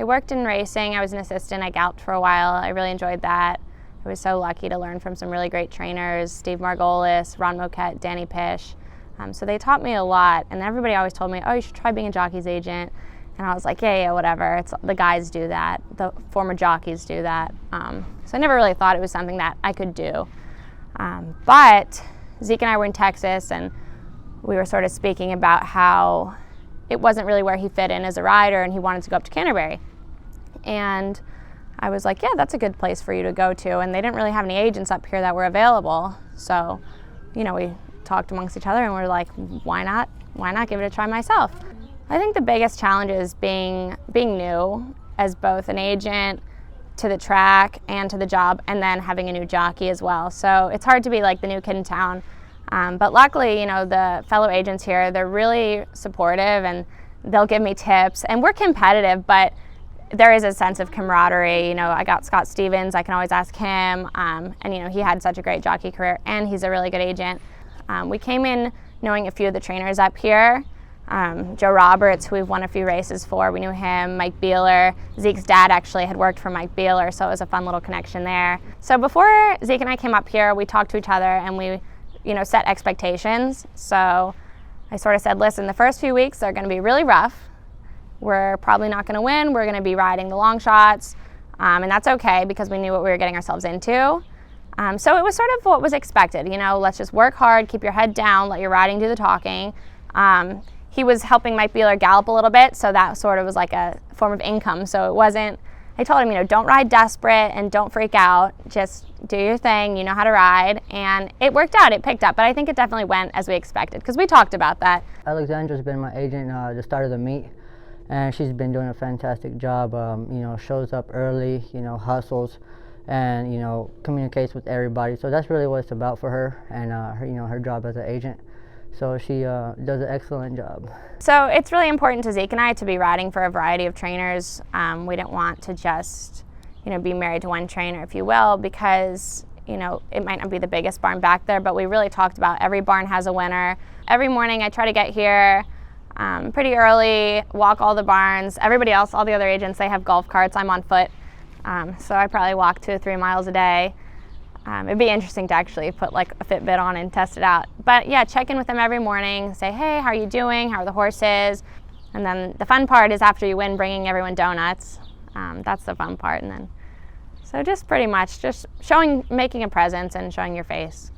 I worked in racing. I was an assistant. I galloped for a while. I really enjoyed that. I was so lucky to learn from some really great trainers, Steve Margolis, Ron Moquette, Danny Pish. So they taught me a lot, and everybody always told me, oh, you should try being a jockey's agent. And I was like, yeah, whatever. The guys do that. The former jockeys do that. So I never really thought it was something that I could do. But Zeke and I were in Texas, and we were sort of speaking about how it wasn't really where he fit in as a rider, and he wanted to go up to Canterbury. And I was like, yeah, that's a good place for you to go to. And they didn't really have any agents up here that were available. So, we talked amongst each other, and we're like, why not? Why not give it a try myself? I think the biggest challenge is being new as both an agent to the track and to the job, and then having a new jockey as well. So it's hard to be like the new kid in town. But luckily, the fellow agents here, they're really supportive, and they'll give me tips. And we're competitive, but there is a sense of camaraderie. I got Scott Stevens. I can always ask him. And he had such a great jockey career, and he's a really good agent. We came in knowing a few of the trainers up here. Joe Roberts, who we've won a few races for, we knew him. Mike Beeler. Zeke's dad actually had worked for Mike Beeler, so it was a fun little connection there. So before Zeke and I came up here, we talked to each other, and we set expectations. So I sort of said, listen, the first few weeks are going to be really rough. We're probably not going to win. We're going to be riding the long shots, and that's okay because we knew what we were getting ourselves into. So it was sort of what was expected. Let's just work hard, keep your head down, let your riding do the talking. He was helping Mike Beeler gallop a little bit, so that sort of was like a form of income. So it wasn't, I told him, don't ride desperate and don't freak out. Just do your thing, you know how to ride. And it worked out, it picked up, but I think it definitely went as we expected because we talked about that. Alexandra's been my agent the start of the meet, and she's been doing a fantastic job. Shows up early, hustles, and communicates with everybody. So that's really what it's about for her, and her job as an agent. So she does an excellent job. So it's really important to Zeke and I to be riding for a variety of trainers. We didn't want to just, be married to one trainer, if you will, because, it might not be the biggest barn back there, but we really talked about every barn has a winner. Every morning I try to get here pretty early, walk all the barns. Everybody else, all the other agents, they have golf carts. I'm on foot. So I probably walk 2 or 3 miles a day. It'd be interesting to actually put like a Fitbit on and test it out. But yeah, check in with them every morning, say, hey, how are you doing? How are the horses? And then the fun part is after you win, bringing everyone donuts. That's the fun part. And then, so just pretty much just making a presence and showing your face.